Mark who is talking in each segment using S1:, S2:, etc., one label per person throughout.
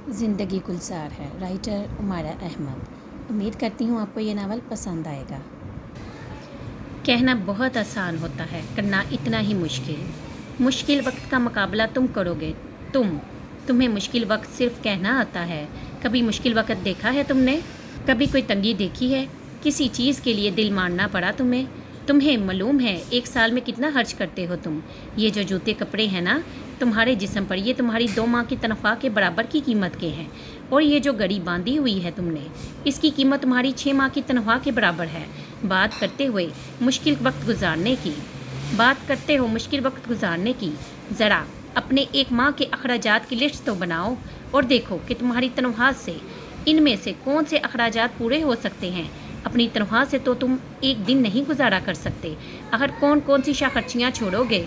S1: زندگی گلزار ہے، رائٹر عمارہ احمد۔ امید کرتی ہوں آپ کو یہ ناول پسند آئے گا۔
S2: کہنا بہت آسان ہوتا ہے، کرنا اتنا ہی مشکل۔ مشکل وقت کا مقابلہ تم کرو گے۔ تمہیں مشکل وقت صرف کہنا آتا ہے۔ کبھی مشکل وقت دیکھا ہے تم نے؟ کبھی کوئی تنگی دیکھی ہے؟ کسی چیز کے لیے دل مارنا پڑا تمہیں معلوم ہے ایک سال میں کتنا خرچ کرتے ہو تم؟ یہ جو جوتے کپڑے ہیں نا تمہارے جسم پر، یہ تمہاری 2 ماہ کی تنخواہ کے برابر کی قیمت کے ہیں۔ اور یہ جو گھڑی باندھی ہوئی ہے تم نے، اس کی قیمت تمہاری 6 ماہ کی تنخواہ کے برابر ہے۔ بات کرتے ہو مشکل وقت گزارنے کی، ذرا اپنے 1 ماہ کے اخراجات کی لسٹ تو بناؤ اور دیکھو کہ تمہاری تنخواہ سے ان میں سے کون سے اخراجات پورے ہو سکتے ہیں۔ اپنی تنخواہ سے تو تم ایک دن نہیں گزارا کر سکتے، آخر کون سی شاہ خرچیاں چھوڑو گے؟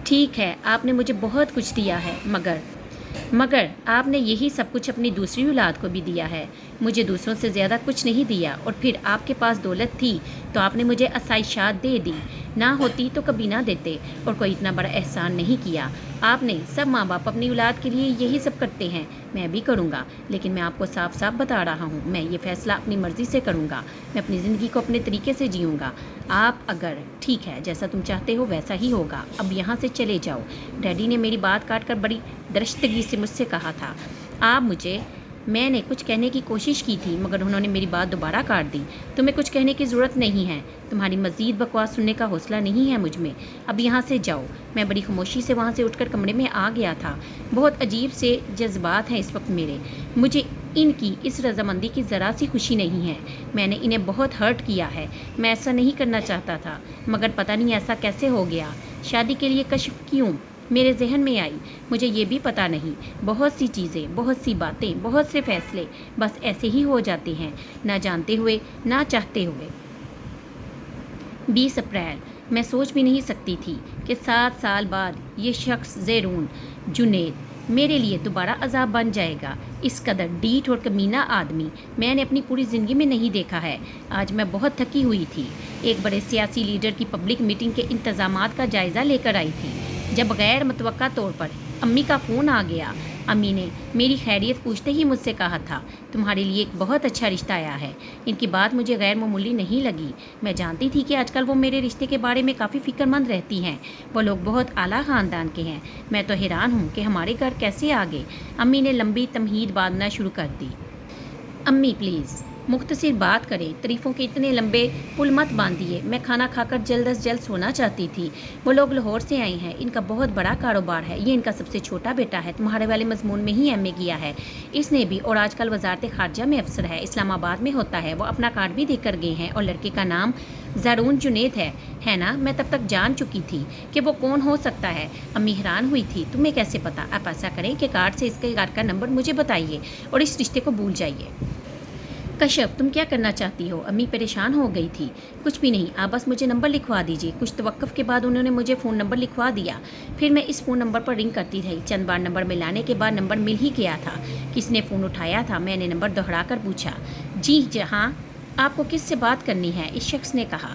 S2: ٹھیک ہے، آپ نے مجھے بہت کچھ دیا ہے، مگر آپ نے یہی سب کچھ اپنی دوسری اولاد کو بھی دیا ہے۔ مجھے دوسروں سے زیادہ کچھ نہیں دیا، اور پھر آپ کے پاس دولت تھی تو آپ نے مجھے آسائشات دے دی، نہ ہوتی تو کبھی نہ دیتے، اور کوئی اتنا بڑا احسان نہیں کیا آپ نے۔ سب ماں باپ اپنی اولاد کے لیے یہی سب کرتے ہیں، میں بھی کروں گا، لیکن میں آپ کو صاف صاف بتا رہا ہوں، میں یہ فیصلہ اپنی مرضی سے کروں گا، میں اپنی زندگی کو اپنے طریقے سے جیوں گا۔ آپ اگر ٹھیک ہے جیسا تم چاہتے ہو ویسا ہی ہوگا، اب یہاں سے چلے جاؤ۔ ڈیڈی نے میری بات کاٹ کر بڑی درشتگی سے مجھ سے کہا تھا۔ میں نے کچھ کہنے کی کوشش کی تھی، مگر انہوں نے میری بات دوبارہ کاٹ دی۔ تمہیں کچھ کہنے کی ضرورت نہیں ہے، تمہاری مزید بکواس سننے کا حوصلہ نہیں ہے مجھ میں، اب یہاں سے جاؤ۔ میں بڑی خاموشی سے وہاں سے اٹھ کر کمرے میں آ گیا تھا۔ بہت عجیب سے جذبات ہیں اس وقت میرے، مجھے ان کی اس رضامندی کی ذرا سی خوشی نہیں ہے۔ میں نے انہیں بہت ہرٹ کیا ہے، میں ایسا نہیں کرنا چاہتا تھا، مگر پتہ نہیں ایسا کیسے ہو گیا۔ شادی کے لیے کشف کیوں میرے ذہن میں آئی، مجھے یہ بھی پتہ نہیں۔ بہت سی چیزیں، بہت سی باتیں، بہت سے فیصلے بس ایسے ہی ہو جاتے ہیں، نہ جانتے ہوئے نہ چاہتے ہوئے۔ 20 اپریل، میں سوچ بھی نہیں سکتی تھی کہ 7 سال بعد یہ شخص زیرون جنید میرے لیے دوبارہ عذاب بن جائے گا۔ اس قدر ڈھیٹ اور کمینہ آدمی میں نے اپنی پوری زندگی میں نہیں دیکھا ہے۔ آج میں بہت تھکی ہوئی تھی، ایک بڑے سیاسی لیڈر کی پبلک میٹنگ کے انتظامات کا جائزہ لے کر آئی تھی، جب غیر متوقع طور پر امی کا فون آ گیا۔ امی نے میری خیریت پوچھتے ہی مجھ سے کہا تھا، تمہارے لیے ایک بہت اچھا رشتہ آیا ہے۔ ان کی بات مجھے غیر معمولی نہیں لگی۔ میں جانتی تھی کہ آج کل وہ میرے رشتے کے بارے میں کافی فکر مند رہتی ہیں، وہ لوگ بہت اعلیٰ خاندان کے ہیں۔ میں تو حیران ہوں کہ ہمارے گھر کیسے آ گئے۔ امی نے لمبی تمہید باندھنا شروع کر دی۔ امی پلیز مختصر بات کریں، تعریفوں کے اتنے لمبے پل مت باندھیے، میں کھانا کھا کر جلد از جلد سونا چاہتی تھی۔ وہ لوگ لاہور سے آئے ہیں، ان کا بہت بڑا کاروبار ہے، یہ ان کا سب سے چھوٹا بیٹا ہے، تمہارے والے مضمون میں ہی ایم اے کیا ہے اس نے بھی، اور آج کل وزارت خارجہ میں افسر ہے، اسلام آباد میں ہوتا ہے۔ وہ اپنا کارڈ بھی دے کر گئے ہیں، اور لڑکے کا نام زارون جنید ہے نا؟ میں تب تک جان چکی تھی کہ وہ کون ہو سکتا ہے۔ امی حیران ہوئی تھی، تمہیں کیسے پتا؟ آپ ایسا کریں کہ کارڈ سے اس کے کارڈ کا نمبر مجھے بتائیے اور اس رشتے کو بھول جائیے۔ کشف تم کیا کرنا چاہتی ہو؟ امی پریشان ہو گئی تھی۔ کچھ بھی نہیں، آپ بس مجھے نمبر لکھوا دیجیے۔ کچھ توقف کے بعد انہوں نے مجھے فون نمبر لکھوا دیا، پھر میں اس فون نمبر پر رنگ کرتی رہی۔ چند بار نمبر ملانے کے بعد نمبر مل ہی گیا تھا۔ کس نے فون اٹھایا تھا؟ میں نے نمبر دوہرا کر پوچھا۔ جی ہاں، آپ کو کس سے بات کرنی ہے؟ اس شخص نے کہا۔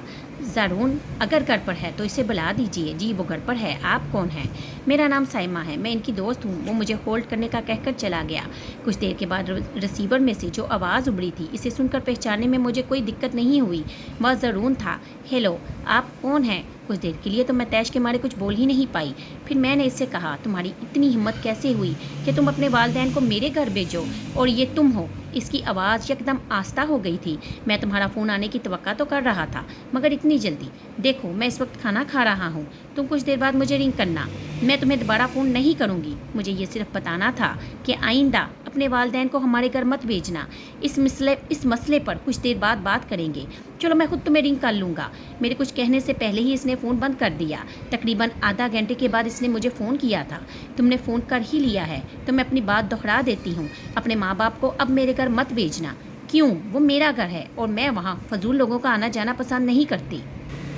S2: زارون اگر گھر پر ہے تو اسے بلا دیجیے۔ جی وہ گھر پر ہے، آپ کون ہیں؟ میرا نام سائمہ ہے، میں ان کی دوست ہوں۔ وہ مجھے ہولڈ کرنے کا کہہ کر چلا گیا۔ کچھ دیر کے بعد ریسیور میں سے جو آواز ابھری تھی، اسے سن کر پہچاننے میں مجھے کوئی دقت نہیں ہوئی، وہ زارون تھا۔ ہیلو، آپ کون ہیں؟ کچھ دیر کے لیے تو میں طیش کے مارے کچھ بول ہی نہیں پائی۔ پھر میں نے اس سے کہا، تمہاری اتنی ہمت کیسے ہوئی کہ تم اپنے والدین کو میرے گھر بھیجو، اور یہ تم ہو؟ اس کی آواز یکدم آہستہ ہو گئی تھی۔ میں تمہارا فون آنے کی توقع تو کر رہا تھا، مگر اتنی جلدی؟ دیکھو میں اس وقت کھانا کھا رہا ہوں، تم کچھ دیر بعد مجھے رنگ کرنا، میں تمہیں دوبارہ فون نہیں کروں گی۔ مجھے یہ صرف بتانا تھا کہ آئندہ اپنے والدین کو ہمارے گھر مت بھیجنا، اس مسئلے پر کچھ دیر بعد بات کریں گے۔ چلو میں خود تمہیں رنگ کر لوں گا۔ میرے کچھ کہنے سے پہلے ہی اس نے فون بند کر دیا۔ تقریباً آدھا گھنٹے کے بعد اس نے مجھے فون کیا تھا۔ تم نے فون کر ہی لیا ہے تو میں اپنی بات دوہرا دیتی ہوں، اپنے ماں باپ کو اب میرے گھر مت بھیجنا۔ کیوں؟ وہ میرا گھر ہے اور میں وہاں فضول لوگوں کا آنا جانا پسند نہیں کرتی۔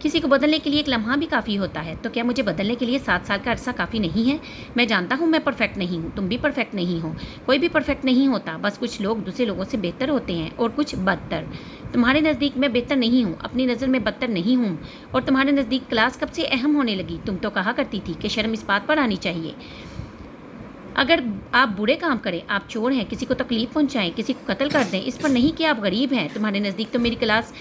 S2: کسی کو بدلنے کے لیے ایک لمحہ بھی کافی ہوتا ہے، تو کیا مجھے بدلنے کے لیے 7 سال کا عرصہ کافی نہیں ہے؟ میں جانتا ہوں میں پرفیکٹ نہیں ہوں، تم بھی پرفیکٹ نہیں ہو، کوئی بھی پرفیکٹ نہیں ہوتا، بس کچھ لوگ دوسرے لوگوں سے بہتر ہوتے ہیں اور کچھ بدتر۔ تمہارے نزدیک میں بہتر نہیں ہوں، اپنی نظر میں بدتر نہیں ہوں، اور تمہارے نزدیک کلاس کب سے اہم ہونے لگی؟ تم تو کہا کرتی تھی کہ شرم اس بات پر آنی چاہیے اگر آپ برے کام کریں، آپ چور ہیں، کسی کو تکلیف پہنچائیں، کسی کو قتل کر دیں، اس پر نہیں کہ آپ غریب ہیں۔ تمہارے نزدیک تو میری کلاس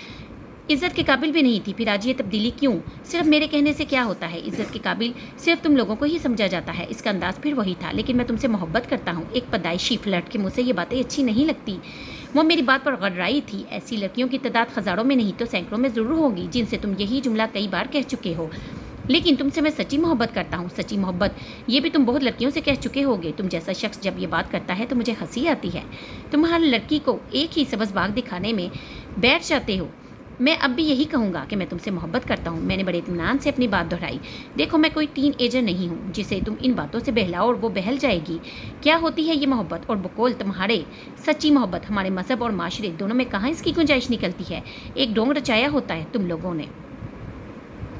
S2: عزت کے قابل بھی نہیں تھی، پھر آج یہ تبدیلی کیوں؟ صرف میرے کہنے سے کیا ہوتا ہے؟ عزت کے قابل صرف تم لوگوں کو ہی سمجھا جاتا ہے۔ اس کا انداز پھر وہی تھا، لیکن میں تم سے محبت کرتا ہوں۔ ایک پیدائشی فلرٹ کے منہ سے یہ باتیں اچھی نہیں لگتی۔ وہ میری بات پر غررائی تھی۔ ایسی لڑکیوں کی تعداد ہزاروں میں نہیں تو سینکڑوں میں ضرور ہوگی جن سے تم یہی جملہ کئی بار کہہ چکے ہو، لیکن تم سے میں سچی محبت کرتا ہوں۔ سچی محبت یہ بھی تم بہت لڑکیوں سے کہہ چکے ہوگے۔ تم جیسا شخص جب یہ بات کرتا ہے تو مجھے ہنسی آتی ہے۔ تم ہر لڑکی کو ایک ہی سبز باغ دکھانے میں بیٹھ جاتے ہو۔ میں اب بھی یہی کہوں گا کہ میں تم سے محبت کرتا ہوں۔ میں نے بڑے اطمینان سے اپنی بات دہرائی۔ دیکھو میں کوئی ٹین ایجر نہیں ہوں جسے تم ان باتوں سے بہلاؤ اور وہ بہل جائے گی۔ کیا ہوتی ہے یہ محبت؟ اور بقول تمہارے سچی محبت ہمارے مذہب اور معاشرے دونوں میں کہاں اس کی گنجائش نکلتی ہے؟ ایک ڈھونگ رچایا ہوتا ہے تم لوگوں نے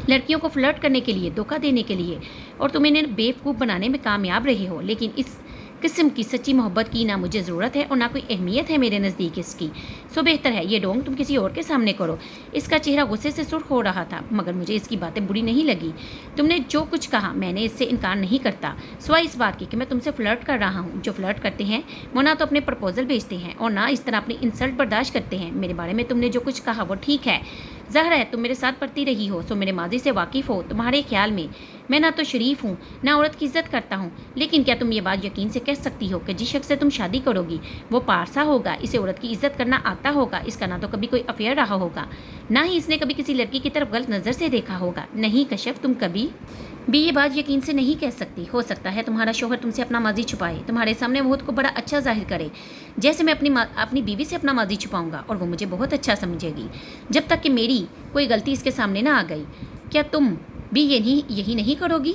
S2: لڑکیوں کو فلرٹ کرنے کے لیے، دھوکہ دینے کے لیے، اور تم انہیں بیوقوف بنانے میں کامیاب رہے ہو، لیکن اس قسم کی سچی محبت کی نہ مجھے ضرورت ہے اور نہ کوئی اہمیت ہے میرے نزدیک اس کی۔ سو بہتر ہے یہ ڈونگ تم کسی اور کے سامنے کرو۔ اس کا چہرہ غصے سے سرخ ہو رہا تھا، مگر مجھے اس کی باتیں بری نہیں لگی۔ تم نے جو کچھ کہا میں نے اس سے انکار نہیں کرتا، سوائے اس بات کی کہ میں تم سے فلرٹ کر رہا ہوں۔ جو فلرٹ کرتے ہیں وہ نہ تو اپنے پرپوزل بھیجتے ہیں اور نہ اس طرح اپنی انسلٹ برداشت کرتے ہیں۔ میرے بارے میں تم نے جو کچھ کہا وہ ٹھیک ہے، ظاہر ہے تم میرے ساتھ پڑھتی رہی ہو، سو میرے ماضی سے واقف ہو۔ تمہارے خیال میں نہ تو شریف ہوں نہ عورت کی عزت کرتا ہوں، لیکن کیا تم یہ بات یقین سے کہہ سکتی ہو کہ جس شخص سے تم شادی کرو گی وہ پارسا ہوگا، اسے عورت کی عزت کرنا آتا ہوگا، اس کا نہ تو کبھی کوئی افیئر رہا ہوگا، نہ ہی اس نے کبھی کسی لڑکی کی طرف غلط نظر سے دیکھا ہوگا؟ نہیں کشف، تم کبھی بھی یہ بات یقین سے نہیں کہہ سکتی۔ ہو سکتا ہے تمہارا شوہر تم سے اپنا ماضی چھپائے، تمہارے سامنے وہ خود کو بڑا اچھا ظاہر کرے، جیسے میں اپنی بیوی سے اپنا ماضی چھپاؤں گا اور وہ مجھے بہت اچھا سمجھے گی، جب تک کہ میری کوئی غلطی اس کے سامنے نہ آ گئی۔ کیا تم بھی یہی نہیں کرو گی؟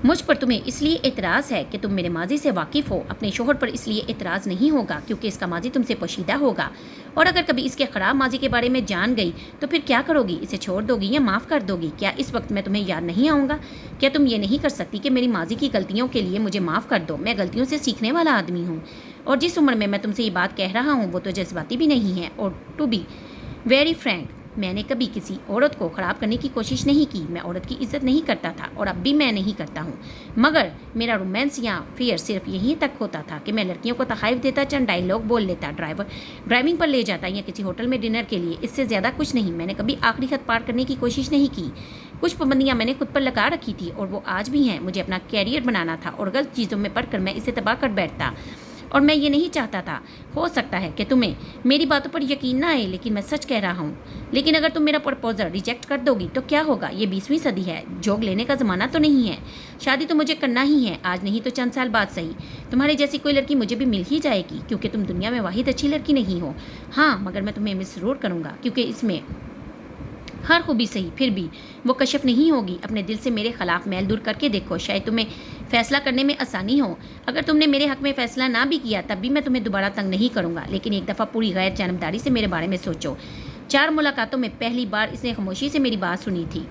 S2: مجھ پر تمہیں اس لیے اعتراض ہے کہ تم میرے ماضی سے واقف ہو، اپنے شوہر پر اس لیے اعتراض نہیں ہوگا کیونکہ اس کا ماضی تم سے پوشیدہ ہوگا، اور اگر کبھی اس کے خراب ماضی کے بارے میں جان گئی تو پھر کیا کرو گی؟ اسے چھوڑ دو گی یا معاف کر دو گی؟ کیا اس وقت میں تمہیں یاد نہیں آؤں گا؟ کیا تم یہ نہیں کر سکتی کہ میری ماضی کی غلطیوں کے لیے مجھے معاف کر دو؟ میں غلطیوں سے سیکھنے والا آدمی ہوں، اور جس عمر میں تم سے یہ بات کہہ رہا ہوں وہ تو جذباتی بھی نہیں ہے، اور ٹو بی ویری فرینک میں نے کبھی کسی عورت کو خراب کرنے کی کوشش نہیں کی۔ میں عورت کی عزت نہیں کرتا تھا اور اب بھی میں نہیں کرتا ہوں، مگر میرا رومانس یا فیئر صرف یہیں تک ہوتا تھا کہ میں لڑکیوں کو تحائف دیتا، چند ڈائیلاگ بول لیتا، ڈرائیونگ پر لے جاتا یا کسی ہوٹل میں ڈنر کے لیے، اس سے زیادہ کچھ نہیں۔ میں نے کبھی آخری خط پار کرنے کی کوشش نہیں کی۔ کچھ پابندیاں میں نے خود پر لگا رکھی تھی اور وہ آج بھی ہیں۔ مجھے اپنا کیریئر بنانا تھا اور غلط چیزوں میں پڑھ کر میں اسے تباہ کر بیٹھتا، اور میں یہ نہیں چاہتا تھا۔ ہو سکتا ہے کہ تمہیں میری باتوں پر یقین نہ آئے، لیکن میں سچ کہہ رہا ہوں۔ لیکن اگر تم میرا پرپوزل ریجیکٹ کر دو گی تو کیا ہوگا؟ یہ 20ویں صدی ہے، جھونک لینے کا زمانہ تو نہیں ہے۔ شادی تو مجھے کرنا ہی ہے، آج نہیں تو چند سال بعد صحیح۔ تمہارے جیسی کوئی لڑکی مجھے بھی مل ہی جائے گی، کیونکہ تم دنیا میں واحد اچھی لڑکی نہیں ہو۔ ہاں، مگر میں تمہیں مس ضرور کروں گا، کیونکہ اس میں ہر خوبی صحیح پھر بھی وہ کشف نہیں ہوگی۔ اپنے دل سے میرے خلاف میل دور کر کے دیکھو، شاید تمہیں فیصلہ کرنے میں آسانی ہو۔ اگر تم نے میرے حق میں فیصلہ نہ بھی کیا تب بھی میں تمہیں دوبارہ تنگ نہیں کروں گا، لیکن ایک دفعہ پوری غیر جانبداری سے میرے بارے میں سوچو۔ 4 ملاقاتوں میں پہلی بار اس نے خاموشی سے میری بات سنی تھی۔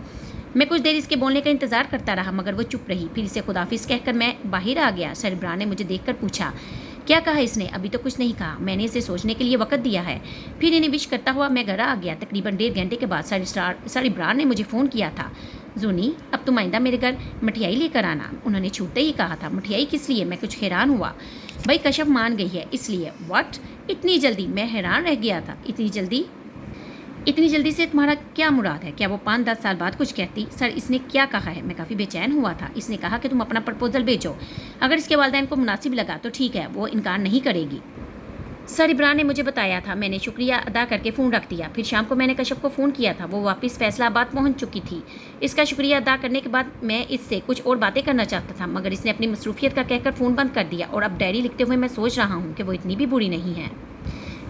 S2: میں کچھ دیر اس کے بولنے کا انتظار کرتا رہا، مگر وہ چپ رہی۔ پھر اسے خداحافظ کہہ کر میں باہر آ گیا۔ سربراہ نے مجھے دیکھ کر پوچھا، کیا کہا اس نے؟ ابھی تو کچھ نہیں کہا، میں نے اسے سوچنے کے لیے وقت دیا ہے۔ پھر انہیں وش کرتا ہوا میں گھر آ گیا۔ تقریباً 1.5 گھنٹے کے بعد سربراہ نے مجھے فون کیا تھا، زونی اب تم آئندہ میرے گھر مٹھیائی لے کر آنا۔ انہوں نے چھوٹتے ہی کہا تھا۔ مٹھیائی کس لیے؟ میں کچھ حیران ہوا۔ بھائی کشف مان گئی ہے اس لیے۔ واٹ؟ اتنی جلدی؟ میں حیران رہ گیا تھا۔ اتنی جلدی سے تمہارا کیا مراد ہے؟ کیا وہ 5-10 سال بعد کچھ کہتی؟ سر اس نے کیا کہا ہے؟ میں کافی بے چین ہوا تھا۔ اس نے کہا کہ تم اپنا پرپوزل بھیجو، اگر اس کے والدین کو مناسب لگا تو ٹھیک ہے، وہ انکار نہیں کرے گی۔ سربراہ نے مجھے بتایا تھا۔ میں نے شکریہ ادا کر کے فون رکھ دیا۔ پھر شام کو میں نے کشف کو فون کیا تھا، وہ واپس فیصلہ آباد پہنچ چکی تھی۔ اس کا شکریہ ادا کرنے کے بعد میں اس سے کچھ اور باتیں کرنا چاہتا تھا، مگر اس نے اپنی مصروفیت کا کہہ کر فون بند کر دیا، اور اب ڈائری لکھتے ہوئے میں سوچ رہا ہوں کہ وہ اتنی بھی بری نہیں ہے۔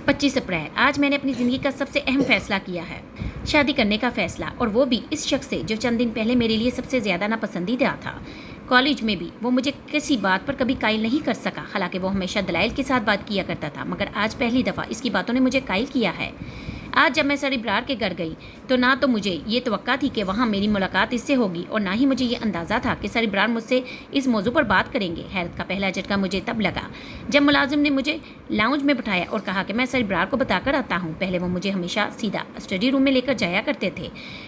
S2: 25 اپریل، آج میں نے اپنی زندگی کا سب سے اہم فیصلہ کیا ہے، شادی کرنے کا فیصلہ، اور وہ بھی اس شخص سے جو چند دن پہلے میرے لیے سب سے زیادہ ناپسندیدہ تھا۔ کالج میں بھی وہ مجھے کسی بات پر کبھی قائل نہیں کر سکا، حالانکہ وہ ہمیشہ دلائل کے ساتھ بات کیا کرتا تھا، مگر آج پہلی دفعہ اس کی باتوں نے مجھے قائل کیا ہے۔ آج جب میں سر ابرار کے گھر گئی تو نہ تو مجھے یہ توقع تھی کہ وہاں میری ملاقات اس سے ہوگی اور نہ ہی مجھے یہ اندازہ تھا کہ سر ابرار مجھ سے اس موضوع پر بات کریں گے۔ حیرت کا پہلا جھٹکا مجھے تب لگا جب ملازم نے مجھے لاؤنج میں بٹھایا اور کہا کہ میں سر ابرار کو بتا کر آتا ہوں۔ پہلے وہ مجھے ہمیشہ سیدھا اسٹڈی روم میں لے کر جایا کرتے تھے،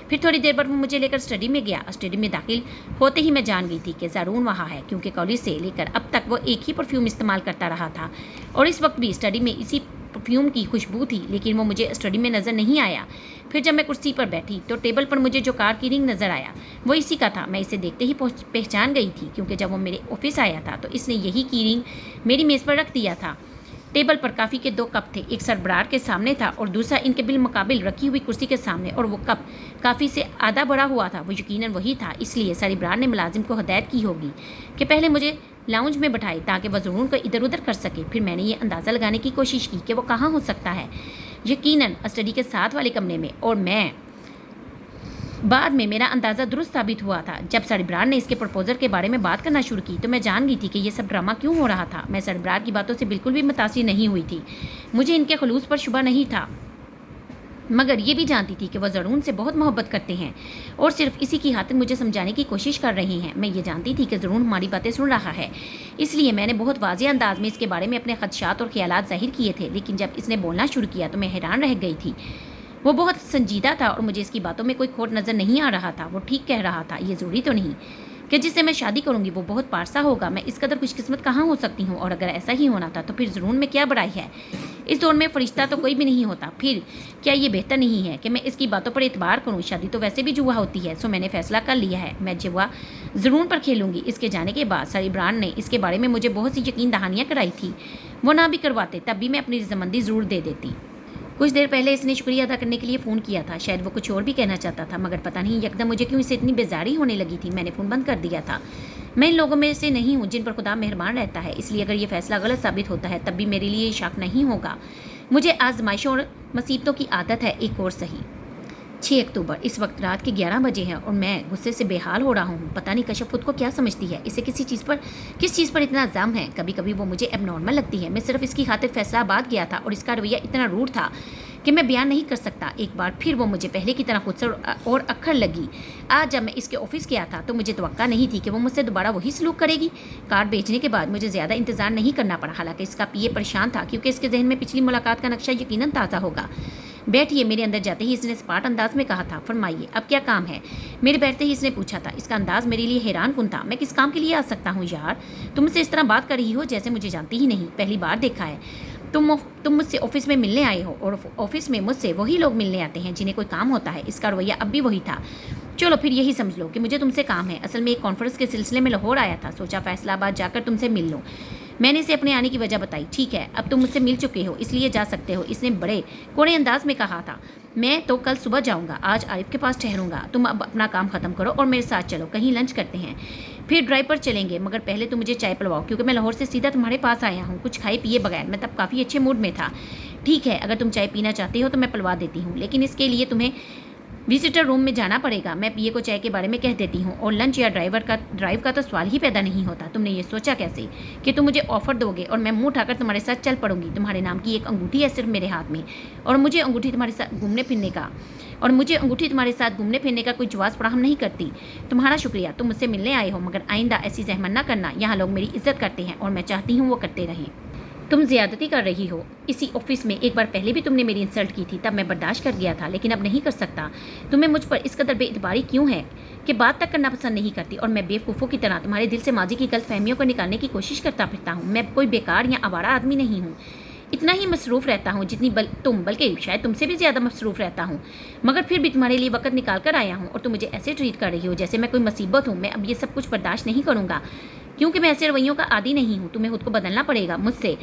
S2: پھر تھوڑی دیر بعد وہ مجھے لے کر اسٹڈی میں گیا۔ اسٹڈی میں داخل ہوتے ہی میں جان گئی تھی کہ زارون وہاں ہے، کیونکہ کالج سے لے کر اب تک وہ ایک ہی پرفیوم استعمال کرتا رہا تھا اور اس وقت بھی اسٹڈی میں اسی پرفیوم کی خوشبو تھی، لیکن وہ مجھے اسٹڈی میں نظر نہیں آیا۔ پھر جب میں کرسی پر بیٹھی تو ٹیبل پر مجھے جو کار کی رنگ نظر آیا وہ اسی کا تھا۔ میں اسے دیکھتے ہی پہچان گئی تھی، کیونکہ جب وہ میرے آفس آیا تھا تو اس نے یہی کی رنگ میری میز پر رکھ دیا تھا۔ ٹیبل پر کافی کے 2 کپ تھے، ایک سر ابرار کے سامنے تھا اور دوسرا ان کے بالمقابل رکھی ہوئی کرسی کے سامنے، اور وہ کپ کافی سے آدھا بڑا ہوا تھا۔ وہ یقیناً وہی تھا، اس لیے سر ابرار نے ملازم کو ہدایت کی ہوگی کہ پہلے مجھے لاؤنج میں بٹھائے تاکہ وہ زرون کو ادھر ادھر کر سکے۔ پھر میں نے یہ اندازہ لگانے کی کوشش کی کہ وہ کہاں ہو سکتا ہے، یقیناً اسٹڈی کے ساتھ والے کمرے میں، اور بعد میں میرا اندازہ درست ثابت ہوا تھا۔ جب سر ابرار نے اس کے پرپوزل کے بارے میں بات کرنا شروع کی تو میں جان گئی تھی کہ یہ سب ڈرامہ کیوں ہو رہا تھا۔ میں سر ابرار کی باتوں سے بالکل بھی متاثر نہیں ہوئی تھی، مجھے ان کے خلوص پر شبہ نہیں تھا، مگر یہ بھی جانتی تھی کہ وہ زرون سے بہت محبت کرتے ہیں اور صرف اسی کی خاطر مجھے سمجھانے کی کوشش کر رہے ہیں۔ میں یہ جانتی تھی کہ زرون ہماری باتیں سن رہا ہے، اس لیے میں نے بہت واضح انداز میں اس کے بارے میں اپنے خدشات اور خیالات ظاہر کیے تھے، لیکن جب اس نے بولنا شروع کیا تو میں حیران رہ گئی تھی۔ وہ بہت سنجیدہ تھا اور مجھے اس کی باتوں میں کوئی کھوٹ نظر نہیں آ رہا تھا۔ وہ ٹھیک کہہ رہا تھا، یہ ضروری تو نہیں کہ جس سے میں شادی کروں گی وہ بہت پارسا ہوگا۔ میں اس قدر خوش قسمت کہاں ہو سکتی ہوں، اور اگر ایسا ہی ہونا تھا تو پھر زرون میں کیا بڑائی ہے؟ اس دور میں فرشتہ تو کوئی بھی نہیں ہوتا۔ پھر کیا یہ بہتر نہیں ہے کہ میں اس کی باتوں پر اعتبار کروں؟ شادی تو ویسے بھی جوا ہوتی ہے، سو میں نے فیصلہ کر لیا ہے، میں جوا زرون پر کھیلوں گی۔ اس کے جانے کے بعد سر ابرار نے اس کے بارے میں مجھے بہت سی یقین دہانیاں کرائی تھی، وہ نہ بھی کرواتے تب بھی میں اپنی رضامندی ضرور دے دیتی۔ کچھ دیر پہلے اس نے شکریہ ادا کرنے کے لیے فون کیا تھا، شاید وہ کچھ اور بھی کہنا چاہتا تھا، مگر پتہ نہیں یکدم مجھے کیوں اسے اتنی بیزاری ہونے لگی تھی۔ میں نے فون بند کر دیا تھا۔ میں ان لوگوں میں سے نہیں ہوں جن پر خدا مہربان رہتا ہے، اس لیے اگر یہ فیصلہ غلط ثابت ہوتا ہے تب بھی میرے لیے یہ شک نہیں ہوگا۔ مجھے آزمائشوں اور مصیبتوں کی عادت ہے۔ ایک اور صحیح 6 اکتوبر، اس وقت رات کے 11 بجے ہیں اور میں غصے سے بے حال ہو رہا ہوں۔ پتہ نہیں کشف خود کو کیا سمجھتی ہے، اسے کس چیز پر اتنا زم ہے۔ کبھی کبھی وہ مجھے اب نارمل لگتی ہے۔ میں صرف اس کی خاطر فیصلہ آباد گیا تھا اور اس کا رویہ اتنا روڈ تھا کہ میں بیان نہیں کر سکتا۔ ایک بار پھر وہ مجھے پہلے کی طرح خود سے اور اکھڑ لگی۔ آج جب میں اس کے آفس گیا تھا تو مجھے توقع نہیں تھی کہ وہ مجھ سے دوبارہ وہی سلوک کرے گی۔ کارڈ بھیجنے کے بعد مجھے زیادہ انتظار نہیں کرنا پڑا، حالانکہ اس کا پی اے پریشان تھا کیونکہ اس کے ذہن میں پچھلی ملاقات کا نقشہ یقیناً تازہ ہوگا۔ بیٹھیے، میرے اندر جاتے ہی اس نے سپاٹ انداز میں کہا تھا۔ فرمائیے، اب کیا کام ہے؟ میرے بیٹھتے ہی اس نے پوچھا تھا۔ اس کا انداز میرے لیے حیران کن تھا۔ میں کس کام کے لیے آ سکتا ہوں یار؟ تم مجھ سے اس طرح بات کر رہی ہو جیسے مجھے جانتی ہی نہیں، پہلی بار دیکھا ہے۔ تم مجھ سے آفس میں ملنے آئے ہو اور آفس میں مجھ سے وہی لوگ ملنے آتے ہیں جنہیں کوئی کام ہوتا ہے۔ اس کا رویہ اب بھی وہی تھا۔ چلو پھر یہی سمجھ لو کہ مجھے تم سے کام ہے۔ اصل میں ایک کانفرنس کے سلسلے میں لاہور آیا تھا، سوچا فیصلہ آباد جا کر تم سے مل لوں۔ میں نے اسے اپنے آنے کی وجہ بتائی۔ ٹھیک ہے، اب تم مجھ سے مل چکے ہو اس لیے جا سکتے ہو، اس نے بڑے کوڑے انداز میں کہا تھا۔ میں تو کل صبح جاؤں گا، آج عارف کے پاس ٹھہروں گا۔ تم اب اپنا کام ختم کرو اور میرے ساتھ چلو، کہیں لنچ کرتے ہیں، پھر ڈرائیو پر چلیں گے، مگر پہلے تم مجھے چائے پلواؤ کیونکہ میں لاہور سے سیدھا تمہارے پاس آیا ہوں کچھ کھائے پیے بغیر۔ میں تب کافی اچھے موڈ میں تھا۔ ٹھیک ہے، اگر تم چائے پینا چاہتے ہو تو میں پلوا دیتی ہوں، لیکن اس کے لیے تمہیں وزٹر روم میں جانا پڑے گا۔ میں پی اے کو چائے کے بارے میں کہہ دیتی ہوں، اور لنچ یا ڈرائیو کا تو سوال ہی پیدا نہیں ہوتا۔ تم نے یہ سوچا کیسے کہ تم مجھے آفر دو گے اور میں منہ اٹھا کر تمہارے ساتھ چل پڑوں گی؟ تمہارے نام کی ایک انگوٹھی ہے صرف میرے ہاتھ میں، اور مجھے انگوٹھی تمہارے ساتھ گھومنے پھرنے کا کوئی جواز فراہم نہیں کرتی۔ تمہارا شکریہ، تم مجھ سے ملنے آئے ہو، مگر آئندہ ایسی زحمت نہ کرنا۔ یہاں لوگ میری عزت کرتے ہیں اور میں چاہتی ہوں وہ کرتے رہیں۔ تم زیادتی کر رہی ہو۔ اسی آفس میں ایک بار پہلے بھی تم نے میری انسلٹ کی تھی، تب میں برداشت کر گیا تھا، لیکن اب نہیں کر سکتا۔ تمہیں مجھ پر اس قدر بے اعتباری کیوں ہے کہ بات تک کرنا پسند نہیں کرتی، اور میں بیوقوفوں کی طرح تمہارے دل سے ماضی کی غلط فہمیوں کو نکالنے کی کوشش کرتا پھرتا ہوں۔ میں کوئی بیکار یا آوارہ آدمی نہیں ہوں، اتنا ہی مصروف رہتا ہوں جتنی تم، بلکہ شاید تم سے بھی زیادہ مصروف رہتا ہوں، مگر پھر بھی تمہارے لیے وقت نکال کر آیا ہوں، اور تم مجھے ایسے ٹریٹ کر رہی ہو جیسے میں کوئی مصیبت ہوں۔ میں اب یہ سب کچھ برداشت نہیں کروں گا کیونکہ میں ایسے رویوں کا عادی نہیں ہوں۔ تمہیں خود کو بدلنا پڑے گا۔ مجھ سے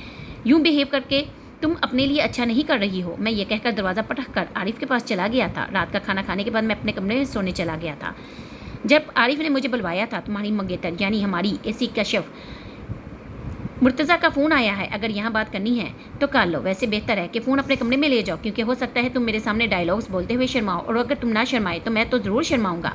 S2: یوں بیہیو کر کے تم اپنے لیے اچھا نہیں کر رہی ہو۔ میں یہ کہہ کر دروازہ پٹک کر عارف کے پاس چلا گیا تھا۔ رات کا کھانا کھانے کے بعد میں اپنے کمرے میں سونے چلا گیا تھا۔ جب عارف نے مجھے بلوایا تھا تمہاری منگیتر یعنی ہماری ایسی کشف مرتضیٰ کا فون آیا ہے، اگر یہاں بات کرنی ہے تو کر لو، ویسے بہتر ہے کہ فون اپنے کمرے میں لے جاؤ کیونکہ ہو سکتا ہے تم میرے سامنے ڈائیلاگس بولتے ہوئے شرماؤ، اور اگر تم نہ شرمائے تو میں تو ضرور شرماؤں گا۔